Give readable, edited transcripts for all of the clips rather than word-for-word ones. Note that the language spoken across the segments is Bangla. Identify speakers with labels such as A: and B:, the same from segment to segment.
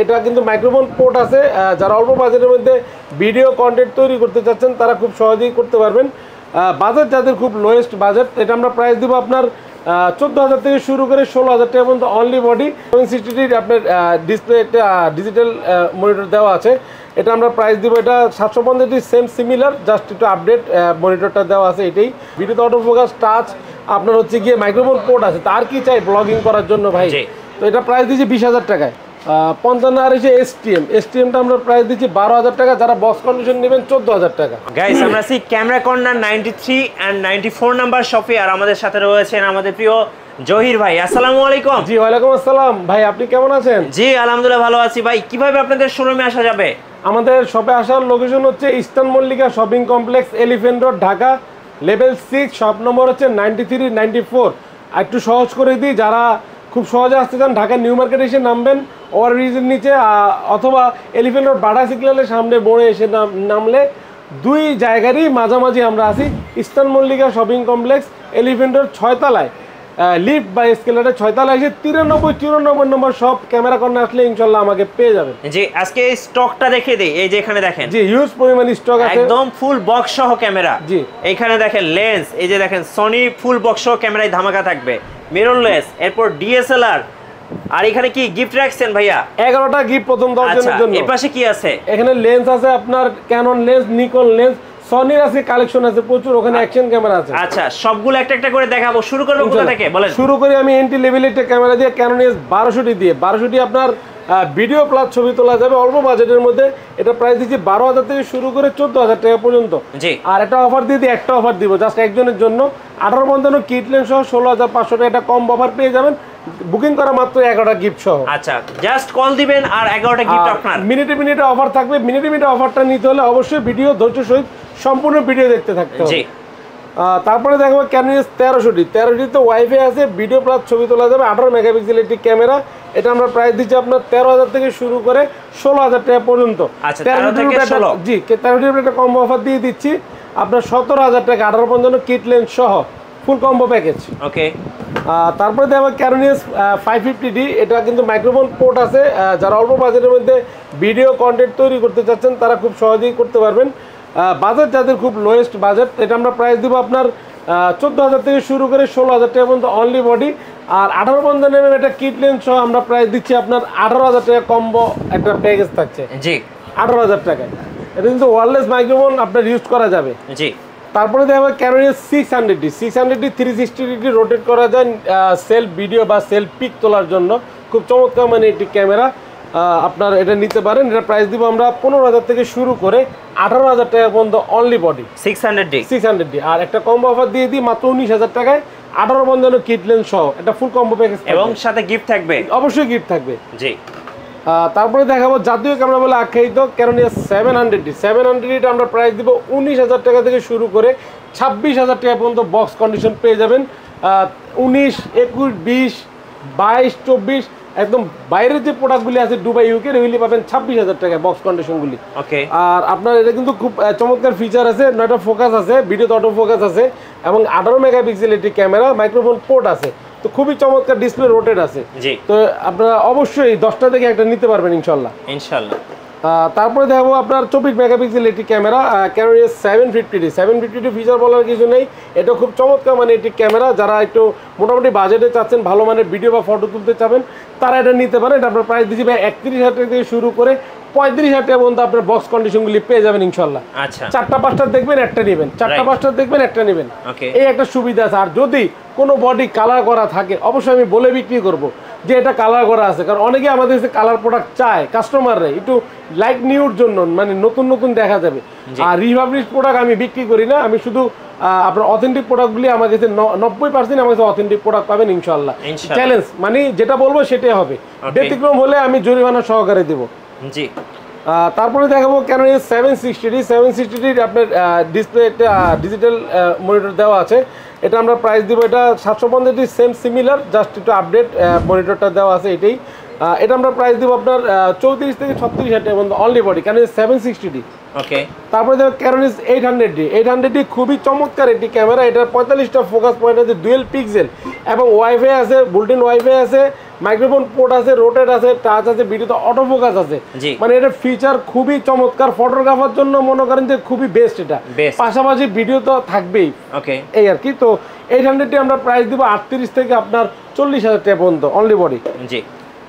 A: এটা কিন্তু মাইক্রোফোন পোর্ট আছে। যারা অল্প বাজেটের মধ্যে ভিডিও কন্টেন্ট তৈরি করতে চাচ্ছেন তারা খুব সহজেই করতে পারবেন। বাজেট যাদের খুব লোয়েস্ট বাজেট, এটা আমরা প্রাইস দিব আপনার 14,000 থেকে শুরু করে 16,000 টাকা পর্যন্ত অনলি বডি। 760 আপনার ডিসপ্লে একটা ডিজিটাল মনিটর দেওয়া আছে। এটা আমরা প্রাইস দিব, এটা 750 সেম সিমিলার, জাস্ট একটু আপডেট মনিটরটা দেওয়া আছে এটাই। ভিডিওতে অটো ফোকাস, টাচ, আপনার হচ্ছে গিয়ে মাইক্রোফোন পোর্ট আছে। তার কি চাই ব্লগিং করার জন্য ভাই? তো এটা প্রাইস দিচ্ছি 20,000 টাকায়। 55 আর এসে এসটিএমটা আমরা প্রাইস দিচ্ছি 12,000 টাকা। যারা বক্স কন্ডিশন নেবেন 14,000 টাকা।
B: গাইস আমরা আছি ক্যামেরা কর্নার 93 এন্ড 94 নাম্বার শপে, আর আমাদের সাথে রয়েছেন আমাদের প্রিয় জহির ভাই। আসসালামু আলাইকুম।
A: জি ওয়ালাইকুম আসসালাম ভাই, আপনি কেমন আছেন?
B: জি আলহামদুলিল্লাহ ভালো আছি ভাই। কিভাবে আপনাদের শোরুমে আসা যাবে?
A: আমাদের শপে আসার লোকেশন হচ্ছে eastern Mallika shopping complex, elephant road, Dhaka, level 6, shop number হচ্ছে 93 94। একটু সহজ করে দিই, যারা খুব সহজে আসতে চান ঢাকা নিউ মার্কেট এসে নামবেন ওভারব্রিজের নিচে, অথবা এলিফ্যান্ট রোড বাটা সিগন্যালের সামনে মোড়ে এসে নামলে দুই জায়গারই মাঝামাঝি আমরা আছি। Eastern Mallika shopping complex, elephant road 6 তলায়, লিফট বা এসকেলেটর 6 তলায় এসে 93 নম্বর শপ ক্যামেরা কর্নার আসলে ইনশাআল্লাহ আমাকে পেয়ে যাবেন।
B: জি আজকে স্টকটা দেখে দেই। এই যে এখানে দেখেন,
A: জি হিউজ পরিমাণ স্টক আছে,
B: একদম ফুল বক্স সহ ক্যামেরা।
A: জি
B: এইখানে দেখেন লেন্স, এই যে দেখেন সনি ফুল বক্স সহ ক্যামেরায় ধামাকা থাকবে, মিররলেস, এরপর ডিএসএলআর। আর এখানে কি গিফট রাখছেন ভাইয়া? 11টা
A: গিফট প্রথম 10 জনের জন্য।
B: এর পাশে কি আছে?
A: এখানে লেন্স আছে আপনার ক্যানন লেন্স, নিকন লেন্স, সনির আছে, কালেকশন আছে প্রচুর। ওখানে অ্যাকশন ক্যামেরা আছে।
B: আচ্ছা সবগুলো একটা একটা করে দেখাবো। শুরু করব কোথা থেকে বলেন?
A: শুরু করি আমি এন্ট্রি লেভেলের একটা ক্যামেরা দিয়ে, ক্যানন এস 1200 দিয়ে। 1200 আপনার ভিডিও প্লাস ছবি তোলা যাবে অল্প বাজেটের মধ্যে। এটা প্রাইস দিচ্ছি 12,000 থেকে শুরু করে 14,000 টাকা পর্যন্ত।
B: জি
A: আর একটা অফার দিয়ে দিই, একটা অফার দিব জাস্ট একজনের জন্য। 18 কিট লেন্স সহ 16,500 টাকা একটা কম অফার পেয়ে যাবেন, বুকিং করা মাত্র 11টা গিফট সহ।
B: আচ্ছা জাস্ট কল দিবেন আর 11টা গিফট আপনার।
A: মিনিটে অফার থাকবে। মিনিটে অফারটা নিতে হলে অবশ্যই ভিডিও ধৈর্য সহিত সম্পূর্ণ ভিডিও দেখতে থাকতে হবে। তারপরে দেখবো ক্যানন এস 1300 ওয়াইফাই আছে, ভিডিও প্লাস ছবি তোলা যাবে, 18 মেগাপিক্সেল একটি ক্যামেরা। এটা আমরা প্রাইস দিচ্ছি আপনার 13,000 থেকে শুরু করে 16,000 টাকা পর্যন্ত।
B: আচ্ছা 13 থেকে 16।
A: জি 13 একটা কম্বো অফার দিয়ে দিচ্ছি আপনার 17,000 টাকা, 18 কিট লেন্স সহ ফুল কম্বো প্যাকেজ।
B: ওকে
A: তারপরে দেখবো ক্যানন এস 550D। এটা কিন্তু মাইক্রোফোন পোর্ট আছে। যারা অল্প বাজেটের মধ্যে ভিডিও কন্টেন্ট তৈরি করতে চাচ্ছেন তারা খুব সহজেই করতে পারবেন। বাজেট যাদের খুব লোয়েস্ট বাজেট, এটা আমরা প্রাইস দিব আপনার 14,000 থেকে শুরু করে 16,000 টাকা পর্যন্ত অনলি বডি। আর 18 mm একটা কিট লেন্স সহ আমরা প্রাইস দিচ্ছি আপনার 18,000 টাকা কম্বো একটা প্যাকেজ থাকছে।
B: জি
A: 18,000 টাকায়। এটা কিন্তু ওয়্যারলেস মাইক্রোফোন আপনার ইউজ করা যাবে।
B: জি
A: তারপরে দেখবো Canon S 600D 360 degree rotate করা যায় সেলফ ভিডিও বা সেলফ পিক তোলার জন্য। খুব চমৎকার মানে একটি ক্যামেরা, আপনার এটা নিতে পারেন। এটা প্রাইস দিব আমরা 15,000 থেকে শুরু করে 18,000 টাকা পর্যন্ত অনলি বডি 600D। আর একটা কম্বো অফার দিয়ে দিই মাত্র 19,000 টাকায়, 18 কিট লেন্স সহ একটা ফুল কম্বো প্যাকেজ
B: এবং সাথে গিফট থাকবে।
A: অবশ্যই গিফট থাকবে।
B: জি
A: তারপরে দেখাবো জাতীয় ক্যামেরা বলে আখ্যায়িত ক্যানন এস 700D। আমরা প্রাইস দিব 19,000 টাকা থেকে শুরু করে 26,000 টাকা পর্যন্ত বক্স কন্ডিশন পেয়ে যাবেন। 19, 21, 20, 22, 24 একদম বাইরের যে প্রোডাক্টগুলি আছে দুবাই ইউকে, এগুলি পাবেন 26,000 টাকায় বক্স কন্ডিশনগুলি।
B: ওকে
A: আর আপনার এটা কিন্তু খুব চমৎকার ফিচার আছে, 9টা ফোকাস আছে, ভিডিওতে অটো ফোকাস আছে এবং 18 মেগাপিক্সেল একটি ক্যামেরা, মাইক্রোফোন পোর্ট আছে। তো খুবই চমৎকার ডিসপ্লে রোটেট আছে।
B: জি
A: তো আপনারা অবশ্যই 10টা থেকে একটা নিতে পারবেন ইনশাল্লাহ। তারপরে দেখবো আপনার 24 মেগাপিক্সেল একটি camera, Canon S 750D feature বলার কিছু নেই। এটা খুব চমৎকার মানে একটি ক্যামেরা। যারা একটু মোটামুটি বাজেটে চাচ্ছেন, ভালো মানের ভিডিও বা ফটো তুলতে চাবেন তারা এটা নিতে পারেন। এটা আপনার প্রাইস দিচ্ছি ভাই 31,000 টাকা থেকে শুরু করে 35,000 টাকা পর্যন্ত আপনার বক্স কন্ডিশনগুলি পেয়ে যাবেন ইনশাল্লাহ।
B: আচ্ছা
A: 4টা 5টা দেখবেন একটা নেবেন, 4টা 5টা দেখবেন একটা নেবেন, এই একটা সুবিধা আছে। আর যদি কোনো বডি কালার করা থাকে অবশ্যই আমি বলে বিক্রি করব যে এটা কালার করা আছে, কারণ অনেকে আমাদের কাছে কালার প্রোডাক্ট চায় কাস্টমাররা একটু লাইক নিউর জন্য, মানে নতুন দেখা যাবে। আর রিফাবলিশ প্রোডাক্ট আমি বিক্রি করি না, আমি শুধু আপনার অথেন্টিক প্রোডাক্টগুলি আমার কাছে 90% আমার কাছে অথেন্টিক প্রোডাক্ট পাবেন ইনশাআল্লাহ। চ্যালেঞ্জ মানে যেটা বলবো সেটাই হবে, ব্যতিক্রম হলে আমি জরিমানা সহকারে দেবো। জি তারপরে দেখাবো ক্যানন এস 760D আপনার ডিসপ্লে একটা ডিজিটাল মনিটর দেওয়া আছে। এটা আমরা প্রাইস দিব, এটা 750 সেম সিমিলার, জাস্ট একটু আপডেট মনিটরটা দেওয়া আছে এটাই। এটা আমরা প্রাইস দিব আপনার 34 থেকে 36,000 টাকা পর্যন্ত only body, Canon S 760D। Okay তারপরে দেখো ক্যানন এস 800D খুবই চমৎকার একটি ক্যামেরা। এটার 45টা ফোকাস পয়েন্ট আছে, ডুয়েল পিক্সেল এবং ওয়াইফাই আছে, বুলটিন ওয়াইফাই আছে, মাইক্রোফোন পোর্ট আছে, রোটেট আছে, টাচ আছে, ভিডিওতে অটো ফোকাস আছে। মানে এটা ফিচার খুবই চমৎকার, ফটোগ্রাফার জন্য মনে করেন যে খুবই বেস্ট এটা। পাশাপাশি ভিডিও তো থাকবেই, ওকে, এই আর কি। তো 800টি আমরা প্রাইস দিব 38 থেকে আপনার 40,000 টাকা পর্যন্ত অনলি বডি। জি।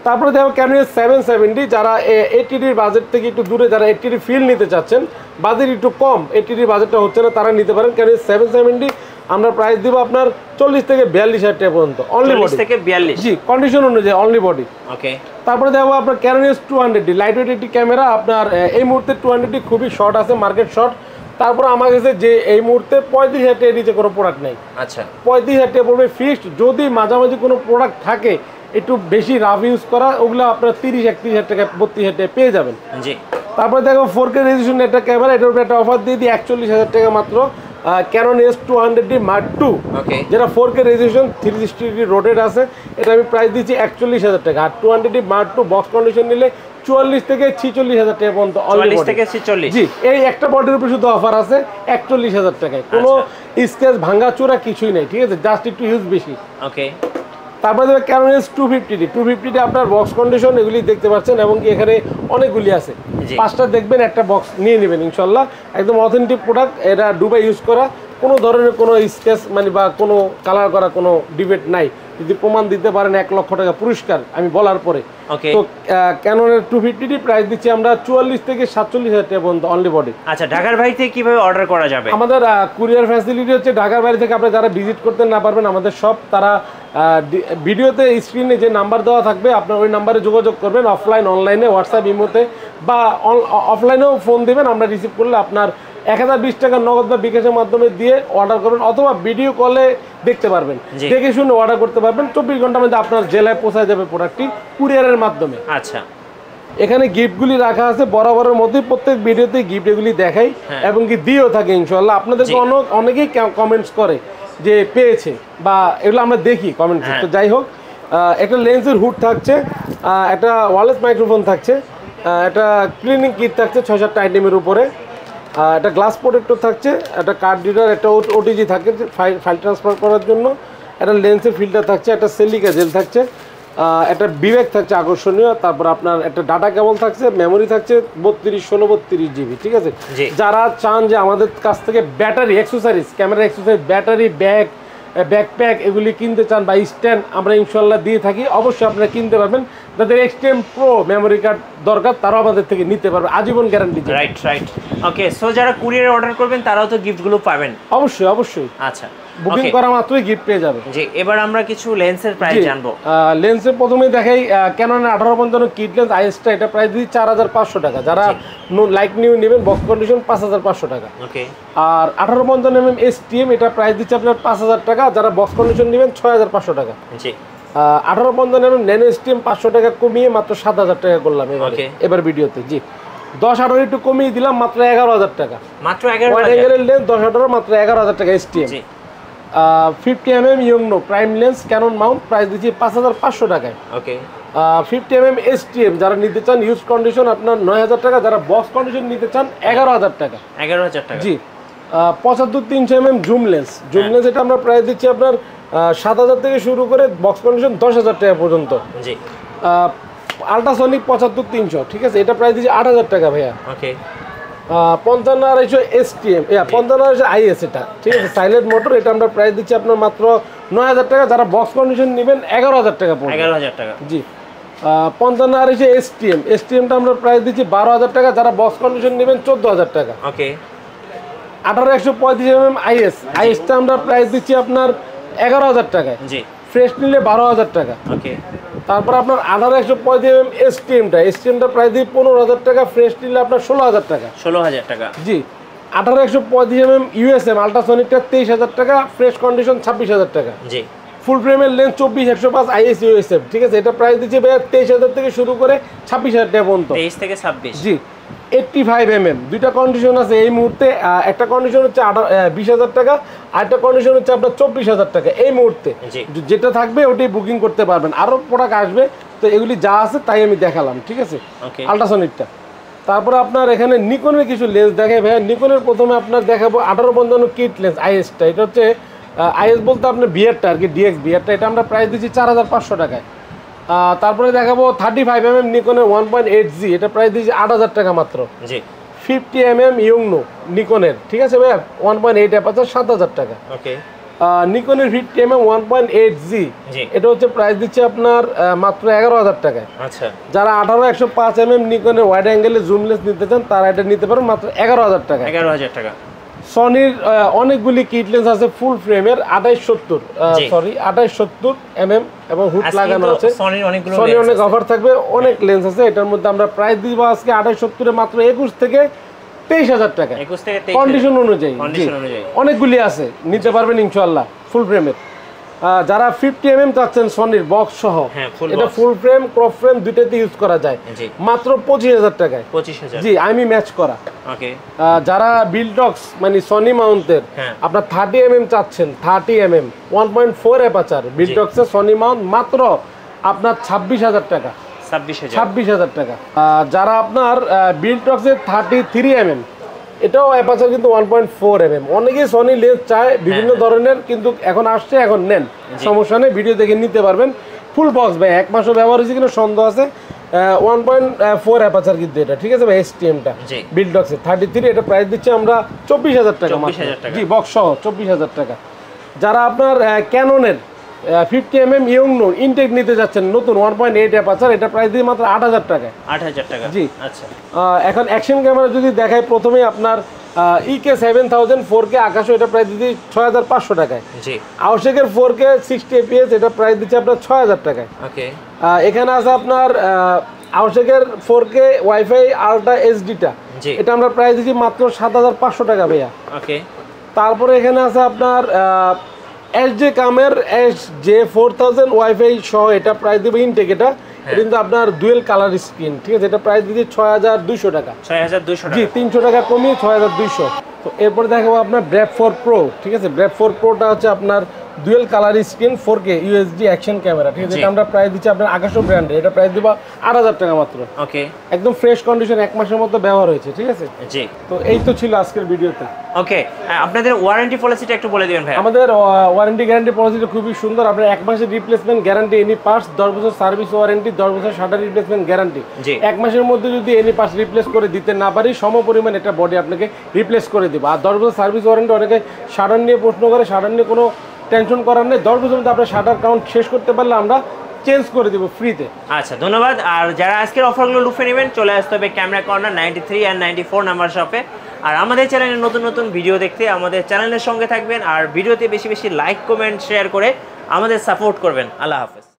A: তারপরে দেখো ক্যানোন 770, যারা 80ডির বাজেট থেকে একটু দূরে, যারা 80ডি ফিল নিতে চাচ্ছেন, বাজেট একটু কম, 80ডির বাজেটটা হচ্ছে না, তারা নিতে পারেন। ক্যানোন 770 আমরা প্রাইস দিব আপনার 40 থেকে 42,000 টাকা পর্যন্ত অনলি বডি। 40 থেকে 42, জি, কন্ডিশন অনুযায়ী অনলি বডি। ওকে। তারপরে দেখো আপনার ক্যানোন 200D লাইট ওয়েট একটি ক্যামেরা। আপনার এই মুহূর্তে 200D খুবই শর্ট আছে, মার্কেট শর্ট। তারপর আমার কাছে যে এই মুহূর্তে 35,000 টাকা নিচে কোনো প্রোডাক্ট নেই। আচ্ছা, 35,000 টাকা পড়বে ফিক্সড। যদি মাঝামাঝি কোনো প্রোডাক্ট থাকে একটু বেশি রাফ ইউজ করা, ওগুলো আপনার 30-31,000 টাকা 32,000 টাকা পেয়ে যাবেন। জি। তারপরে দেখো 4K রেজোলিউশন একটা ক্যামেরা, এটার উপরে একটা অফার দিয়ে দিই 41,000 টাকা মাত্র। ক্যানোন S200D Mark II, যেটা 4K রেজোলিউশন 360 রোটেট আছে, এটা আমি প্রাইস দিচ্ছি 41,000 টাকা। আর 200D Mark II box condition নিলে 44 থেকে 46,000 টাকা পর্যন্ত। 44 থেকে 46, জি। এই একটা বডির উপরে শুধু অফার আছে 41,000 টাকায়, কোনো স্কেচ ভাঙা চোরা কিছুই নেই, ঠিক আছে, জাস্ট একটু ইউজ বেশি। ওকে। তারপরে দেখবেন ক্যানোন S250D আপনার বক্স কন্ডিশন এগুলি দেখতে পাচ্ছেন, এবং কি এখানে অনেকগুলি আছে, 5টা দেখবেন, একটা বক্স নিয়ে নেবেন ইনশাল্লাহ। একদম অথেন্টিক প্রোডাক্ট, এটা ডুবাই ইউজ করা, কোনো ধরনের কোনো স্কেচ মানে বা কোনো কালার করা কোনো ডিবেট নাই। যদি প্রমাণ দিতে পারেন 1 লক্ষ টাকা পুরস্কার আমি বলার পরে। তো ক্যানোনের 250D প্রাইস দিচ্ছি আমরা 44 থেকে 47,000 টাকা পর্যন্ত অনলি বডি। আচ্ছা, ঢাকার বাইরে থেকে কিভাবে অর্ডার করা যাবে? আমাদের কুরিয়ার ফ্যাসিলিটি হচ্ছে ঢাকার বাইরে থেকে আপনি যারা ভিজিট করতে না পারবেন আমাদের শপ, তারা ভিডিওতে স্ক্রিনে যে নাম্বার দেওয়া থাকবে আপনার ওই নাম্বারে যোগাযোগ করবেন, অফলাইন অনলাইনে হোয়াটসঅ্যাপ ইমোতে বা অফলাইনেও ফোন দেবেন, আমরা রিসিভ করলে আপনার 1020 টাকা নগদ বা বিকাশের মাধ্যমে দিয়ে অর্ডার করবেন, অথবা ভিডিও কলে দেখতে পারবেন, দেখে শুনে অর্ডার করতে পারবেন। 24 ঘন্টার মধ্যে আপনার জেলায় পৌঁছায় যাবে প্রোডাক্টটি কুরিয়ারের মাধ্যমে। আচ্ছা, এখানে গিফটগুলি রাখা আছে বরাবরের মধ্যে, প্রত্যেক ভিডিওতে গিফট এগুলি দেখাই এবং কি দিয়েও থাকে ইনশাআল্লাহ। আপনাদেরকে অনেকেই কমেন্টস করে যে পেয়েছে, বা এগুলো আমরা দেখি কমেন্ট। তো যাই হোক, একটা লেন্সের হুড থাকছে, একটা ওয়্যারলেস মাইক্রোফোন থাকছে, একটা ক্লিনিং কিট থাকছে 6-7টা আইটেমের উপরে, একটা গ্লাস প্রোটেক্টর থাকছে, একটা কার্ড রিডার, একটা ওটিজি থাকে ফাইল ট্রান্সফার করার জন্য, একটা লেন্সের ফিল্টার থাকছে, একটা সিলিকা জেল থাকছে, একটা বিবেক থাকছে আকর্ষণীয়, তারপর আপনার একটা ডাটা কেবল থাকছে, মেমোরি থাকছে 32/16 GB, ঠিক আছে। যারা চান যে আমাদের কাছ থেকে battery accessories, camera accessories, battery, backpack এগুলি কিনতে চান বা স্ট্যান্ড, আমরা ইনশাল্লাহ দিয়ে থাকি, অবশ্যই আপনারা কিনতে পারবেন। যাদের এক্সট্রিম প্রো মেমোরি কার্ড দরকার তারাও আমাদের থেকে নিতে পারবে, আজীবন গ্যারান্টি। রাইট রাইট, ওকে। সো যারা কুরিয়ারে অর্ডার করবেন তারাও তো গিফটগুলো পাবেন? অবশ্যই অবশ্যই। আচ্ছা, বুকিং করা মাত্রই গিফট পেয়ে যাবে। জি, এবার আমরা কিছু লেন্সের প্রাইস জানবো। লেন্সের প্রথমেই দেখাই ক্যাননের 1855 কিট লেন্স আইএসটা, এটা প্রাইস দিচ্ছি 4,500 টাকা। যারা লাইট নিউ নেবেন বক্স কন্ডিশন 5,500 টাকা। ওকে। আর 1855 STM এটা প্রাইস দিচ্ছে আপনার 5,000 টাকা। যারা বক্স কন্ডিশন নেবেন 6,500 টাকা। জি। 1855 ন্যানো STM 500 টাকা কমিয়ে মাত্র 7,000 টাকা করলাম এবার ভিডিওতে। জি, 10-18 একটু কমিয়ে দিলাম, মাত্র 11,000 টাকা। মাত্র 11,000 লেন্স 10-18 মাত্র 11,000 টাকা STM। 50mm ইয়ংনো prime lens Canon mount price দিচ্ছি 5,500 টাকায়। ওকে। 50mm STM যারা নিতে চান ইউজ কন্ডিশন আপনার 9,000 টাকা। যারা বক্স কন্ডিশন নিতে চান 11,000 টাকা। 11,000 টাকা। জি। 75-300mm জুম লেন্স, এটা আমরা প্রাইস দিচ্ছি আপনার 7,000 থেকে শুরু করে বক্স কন্ডিশন 10,000 টাকা পর্যন্ত। জি। আল্ট্রাসনিক 75-300, ঠিক আছে, এটা প্রাইস দিচ্ছি 8,000 টাকা ভাইয়া। ওকে। 55-250 STM, 55-250 IS, এটা ঠিক আছে, সাইলেন্ট মোটর, এটা আমরা প্রাইস দিচ্ছি আপনার মাত্র 9,000 টাকা। যারা বক্স কন্ডিশন নেবেন 11,000 টাকা পড়বে। 11,000 টাকা। জি। 55-250 STMটা আমরা প্রাইস দিচ্ছি 12,000 টাকা। যারা বক্স কন্ডিশন নেবেন 14,000 টাকা। ওকে। 18-135mm ISটা আমরা প্রাইস দিচ্ছি আপনার 11,000 টাকায়। জি। ফ্রেশ নিলে 12,000 টাকা। ওকে। তারপর আপনার 18-135mm STMটা প্রাইস দিই 15,000 টাকা। ফ্রেশ নিলে আপনার 16,000 টাকা। 16,000 টাকা। জি। 18-135mm USM আল্ট্রাসনিকটা 23,000 টাকা। ফ্রেশ কন্ডিশন 26,000 টাকা। জি। ফুল ফ্রেমের লেন্স 24-105 IS USM, ঠিক আছে, এটা প্রাইস দিচ্ছি ভাইয়া 23,000 থেকে শুরু করে 26,000 টাকা পর্যন্ত। 23 থেকে 26। জি। 85mm দুইটা কন্ডিশন আছে এই মুহূর্তে। একটা কন্ডিশন হচ্ছে 20,000 টাকা, আর একটা কন্ডিশন হচ্ছে আপনার 24,000 টাকা এই মুহূর্তে। যেটা থাকবে ওটাই বুকিং করতে পারবেন, আরও প্রোডাক্ট আসবে, তো এগুলি যা আছে তাই আমি দেখালাম, ঠিক আছে, আল্ট্রাসনিকটা। তারপরে আপনার এখানে নিকনের কিছু লেন্স দেখে ভাইয়া। নিকনের প্রথমে আপনার দেখাবো 1855 কিট লেন্স ISটা, এটা হচ্ছে IS বলতে আপনার বিয়ারটা আর কি, DX বিয়ারটা, এটা আমরা প্রাইস দিচ্ছি 4,500 টাকায়। তারপরে দেখাবো 35mm নিকনের 1.8G, এটা প্রাইস দিয়েছি 8,000 টাকা মাত্র।
B: জি।
A: 50mm ইয়ংনো নিকনের, ঠিক আছে ভাইয়া, 1.8 অ্যাপারচার 7,000 টাকা।
B: ওকে।
A: নিকনের 50mm 1.8G, এটা হচ্ছে প্রাইস দিচ্ছে আপনার মাত্র 11,000 টাকায়।
B: আচ্ছা।
A: যারা 18-105mm নিকনের ওয়াইড অ্যাঙ্গেলে জুমলেস নিতে চান তারা এটা নিতে পারেন মাত্র 11,000 টাকা।
B: 11,000 টাকা।
A: সনির অনেকগুলি কিট লেন্স আছে ফুল ফ্রেমের 28-70 এবং হুড লাগানো আছে। সনির অনেক অফার থাকবে, অনেক লেন্স আছে। এটার মধ্যে আমরা প্রাইস দিব আজকে 28-70 মাত্র 21 থেকে 23,000 টাকা, কন্ডিশন অনুযায়ী। অনেকগুলি আছে, নিতে পারবেন ইনশাআল্লাহ ফুল ফ্রেমের। যারা 50mm চাচ্ছেন সনির বক্স সহ, এটা ফুল ফ্রেম ক্রপ ফ্রেম দুইটাতে ইউজ করা যায়, মাত্র 25,000 টাকায়।
B: 25,000,
A: জি, আমি ম্যাচ করা।
B: ওকে।
A: যারা বিলটক্স মানে সনি মাউন্টের আপনার 30mm চাচ্ছেন, 30mm 1.4 অ্যাপারচার বিলটক্সের সনি মাউন্ট মাত্র আপনার 26,000 টাকা। 26,000 টাকা। যারা আপনার বিলটক্সের 33mm, এটাও অ্যাপারচার কিন্তু 1.4mm। অনেকেই সনি লেন্স চায় বিভিন্ন ধরনের, কিন্তু এখন আসছে, এখন নেন, সমস্যা নেই, ভিডিও দেখে নিতে পারবেন। ফুল বক্স ভাই, 1 মাসও ব্যবহার হয়েছে কিনা সন্দেহ আছে। 1.4 অ্যাপারচার কিন্তু এটা, ঠিক আছে ভাই, STMটা বিলটক্সের 33, এটা প্রাইস দিচ্ছে আমরা 24,000 টাকা। জি, বক্স সহ 24,000 টাকা। যারা আপনার ক্যাননের 50mm ইয়ংনো ইনটেক নিতে যাচ্ছেন নতুন 1.8 অ্যাপারচার, এটা প্রাইস দিয়ে মাত্র 8,000 টাকা।
B: 8,000 টাকা।
A: জি।
B: আচ্ছা।
A: এখন অ্যাকশন ক্যামেরা যদি দেখাই, প্রথমেই আপনার EK7000 4K আকাশও, এটা প্রাইস দিচ্ছি 6,500 টাকায়। জি। আউশেকের 4K 60 fps, এটা প্রাইস দিচ্ছে আপনার 6,000 টাকায়। ওকে। এখানে আছে আপনার আউশেকের 4K ওয়াইফাই আলট্রা এইচডিটা, এটা আমরা প্রাইস দিচ্ছি মাত্র 7,500 টাকা ভাইয়া। ওকে। তারপরে এখানে আছে আপনার SJ কামের SJ4000 ওয়াইফাই সহ, এটা প্রাইস দেবো ইনটেক, এটা কিন্তু আপনার ডুয়েল কালার স্ক্রিন, ঠিক আছে, এটা প্রাইস দিচ্ছি 6,200 টাকা। 6,200 টাকা। জি, 300 টাকা কমিয়ে 6,200। তো এরপরে দেখাবো আপনার ব্র্যাপ 4 প্রো, ঠিক আছে। ব্র্যাপ 4 প্রোটা হচ্ছে আপনার dual colour screen 4K UHD action camera, ঠিক আছে, এটা আমরা প্রাইস দিচ্ছি আপনার আকাশো ব্র্যান্ডের, এটা প্রাইস দিব 8,000 টাকা মাত্র। ওকে। একদম ফ্রেশ কন্ডিশন, 1 মাসের মতো ব্যবহার হয়েছে, ঠিক আছে। জি। তো এই তো ছিল আজকের ভিডিওতে।
B: ওকে, আপনাদের ওয়ারেন্টি পলিসিটা একটু বলে দিবেন ভাই।
A: আমাদের ওয়ারেন্টি গ্যারান্টি পলিসিটা খুবই সুন্দর। আপনার 1 মাসের রিপ্লেসমেন্ট গ্যারান্টি এনি পার্টস, 10 বছর সার্ভিস ওয়ারেন্টি, 10 বছর শাটার রিপ্লেসমেন্ট গ্যারান্টি। 1 মাসের মধ্যে যদি এনি পার্টস রিপ্লেস করে দিতে না পারি, সমপরিমাণ এটা বডি আপনাকে রিপ্লেস করে দিব। আর 10 বছর সার্ভিস ওয়ারেন্টি, অনেকে শাটার নিয়ে প্রশ্ন করে, শাটার নিয়ে কোনো টেনশন করার নেই। 10 বছর মধ্যে আপনার শাটার কাউন্ট শেষ করতে পারলে আমরা চেঞ্জ করে দিব ফ্রিতে।
B: আচ্ছা, ধন্যবাদ। আর যারা আজকের অফারগুলো লুফে নেবেন, চলে আসতে হবে ক্যামেরা কর্নার 93 আর 94 নাম্বার শপে। আর আমাদের চ্যানেলে নতুন নতুন ভিডিও দেখতে আমাদের চ্যানেলের সঙ্গে থাকবেন, আর ভিডিওতে বেশি বেশি লাইক কমেন্ট শেয়ার করে আমাদের সাপোর্ট করবেন। আল্লাহ হাফেজ।